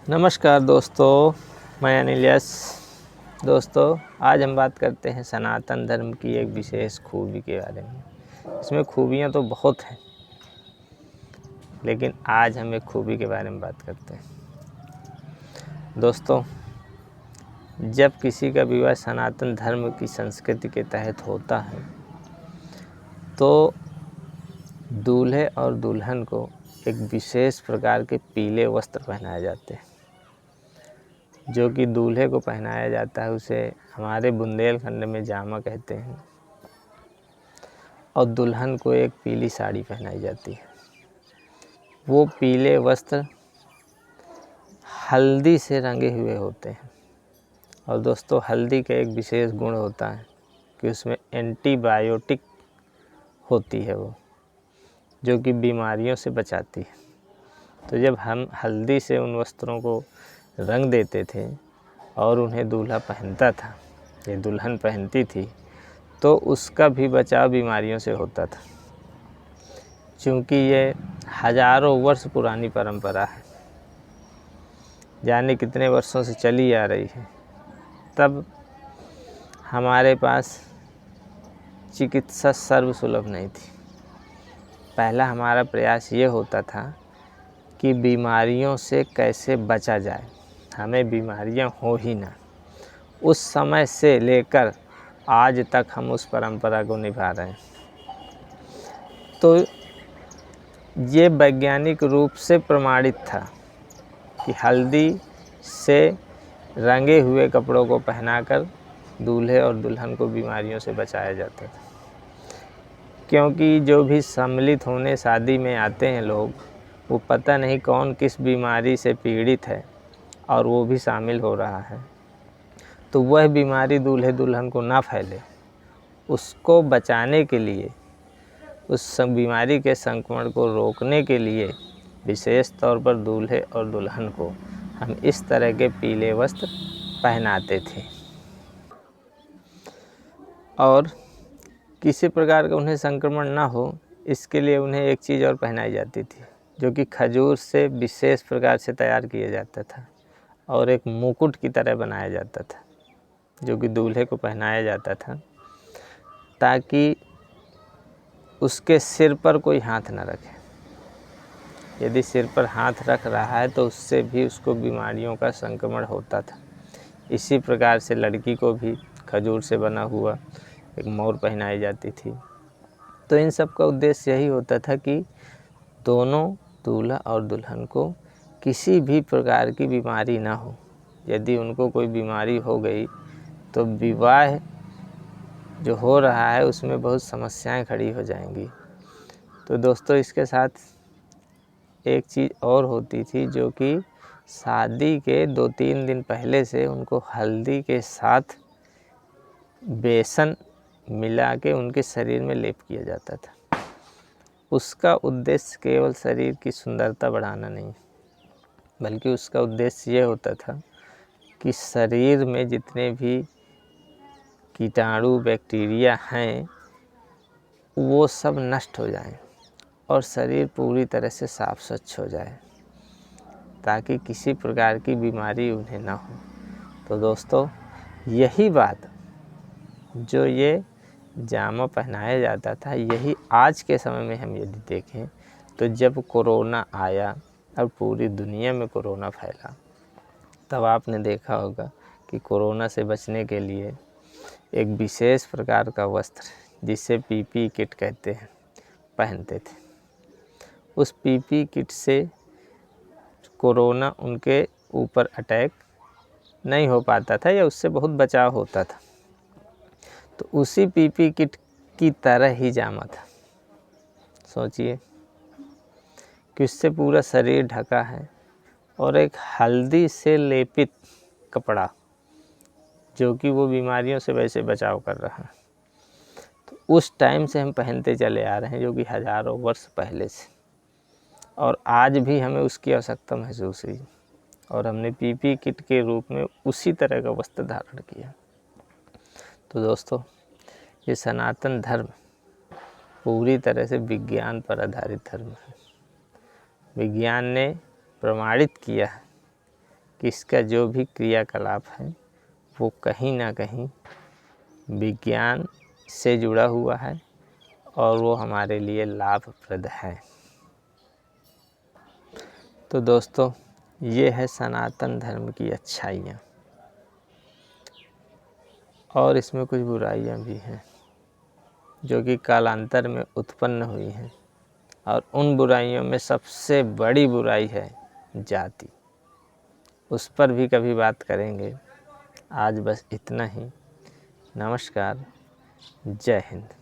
नमस्कार दोस्तों, मैं अनिल यस। दोस्तों, आज हम बात करते हैं सनातन धर्म की एक विशेष खूबी के बारे में। इसमें खूबियाँ तो बहुत हैं, लेकिन आज हम एक खूबी के बारे में बात करते हैं। दोस्तों, जब किसी का विवाह सनातन धर्म की संस्कृति के तहत होता है तो दूल्हे और दुल्हन को एक विशेष प्रकार के पीले वस्त्र पहनाए जाते हैं। जो कि दूल्हे को पहनाया जाता है उसे हमारे बुंदेलखंड में जामा कहते हैं, और दुल्हन को एक पीली साड़ी पहनाई जाती है। वो पीले वस्त्र हल्दी से रंगे हुए होते हैं। और दोस्तों, हल्दी का एक विशेष गुण होता है कि उसमें एंटीबायोटिक होती है, वो जो कि बीमारियों से बचाती है। तो जब हम हल्दी से उन वस्त्रों को रंग देते थे और उन्हें दूल्हा पहनता था, ये दुल्हन पहनती थी, तो उसका भी बचाव बीमारियों से होता था। क्योंकि ये हजारों वर्ष पुरानी परंपरा है, जाने कितने वर्षों से चली आ रही है। तब हमारे पास चिकित्सा सर्वसुलभ नहीं थी। पहला हमारा प्रयास ये होता था कि बीमारियों से कैसे बचा जाए, हमें बीमारियां हो ही ना। उस समय से लेकर आज तक हम उस परंपरा को निभा रहे हैं। तो ये वैज्ञानिक रूप से प्रमाणित था कि हल्दी से रंगे हुए कपड़ों को पहनाकर दूल्हे और दुल्हन को बीमारियों से बचाया जाता था। क्योंकि जो भी सम्मिलित होने शादी में आते हैं लोग, वो पता नहीं कौन किस बीमारी से पीड़ित है और वो भी शामिल हो रहा है। तो वह बीमारी दूल्हे दुल्हन को ना फैले, उसको बचाने के लिए, उस बीमारी के संक्रमण को रोकने के लिए विशेष तौर पर दूल्हे और दुल्हन को हम इस तरह के पीले वस्त्र पहनाते थे। और किसी प्रकार का उन्हें संक्रमण ना हो, इसके लिए उन्हें एक चीज़ और पहनाई जाती थी, जो कि खजूर से विशेष प्रकार से तैयार किया जाता था और एक मुकुट की तरह बनाया जाता था, जो कि दूल्हे को पहनाया जाता था, ताकि उसके सिर पर कोई हाथ न रखे। यदि सिर पर हाथ रख रहा है तो उससे भी उसको बीमारियों का संक्रमण होता था। इसी प्रकार से लड़की को भी खजूर से बना हुआ एक मोर पहनाई जाती थी। तो इन सब का उद्देश्य यही होता था कि दोनों दूल्हा और दुल्हन को किसी भी प्रकार की बीमारी ना हो। यदि उनको कोई बीमारी हो गई तो विवाह जो हो रहा है उसमें बहुत समस्याएं खड़ी हो जाएंगी। तो दोस्तों, इसके साथ एक चीज़ और होती थी, जो कि शादी के 2-3 दिन पहले से उनको हल्दी के साथ बेसन मिला के उनके शरीर में लेप किया जाता था। उसका उद्देश्य केवल शरीर की सुंदरता बढ़ाना नहीं, बल्कि उसका उद्देश्य ये होता था कि शरीर में जितने भी कीटाणु बैक्टीरिया हैं वो सब नष्ट हो जाएं और शरीर पूरी तरह से साफ स्वच्छ हो जाए, ताकि किसी प्रकार की बीमारी उन्हें ना हो। तो दोस्तों, यही बात जो ये जामा पहनाया जाता था, यही आज के समय में हम यदि देखें तो जब कोरोना आया और पूरी दुनिया में कोरोना फैला, तब आपने देखा होगा कि कोरोना से बचने के लिए एक विशेष प्रकार का वस्त्र, जिसे पीपी किट कहते हैं, पहनते थे। उस पीपी किट से कोरोना उनके ऊपर अटैक नहीं हो पाता था या उससे बहुत बचाव होता था। तो उसी पीपी किट की तरह ही जामा था। सोचिए कि उससे पूरा शरीर ढका है और एक हल्दी से लेपित कपड़ा, जो कि वो बीमारियों से वैसे बचाव कर रहा है। तो उस टाइम से हम पहनते चले आ रहे हैं, जो कि हजारों वर्ष पहले से, और आज भी हमें उसकी आवश्यकता महसूस हुई और हमने पीपी किट के रूप में उसी तरह का वस्त्र धारण किया। तो दोस्तों, ये सनातन धर्म पूरी तरह से विज्ञान पर आधारित धर्म है। विज्ञान ने प्रमाणित किया है कि इसका जो भी क्रियाकलाप है वो कहीं ना कहीं विज्ञान से जुड़ा हुआ है और वो हमारे लिए लाभप्रद है। तो दोस्तों, ये है सनातन धर्म की अच्छाइयाँ, और इसमें कुछ बुराइयाँ भी हैं जो कि कालांतर में उत्पन्न हुई हैं, और उन बुराइयों में सबसे बड़ी बुराई है जाति। उस पर भी कभी बात करेंगे। आज बस इतना ही। नमस्कार, जय हिंद।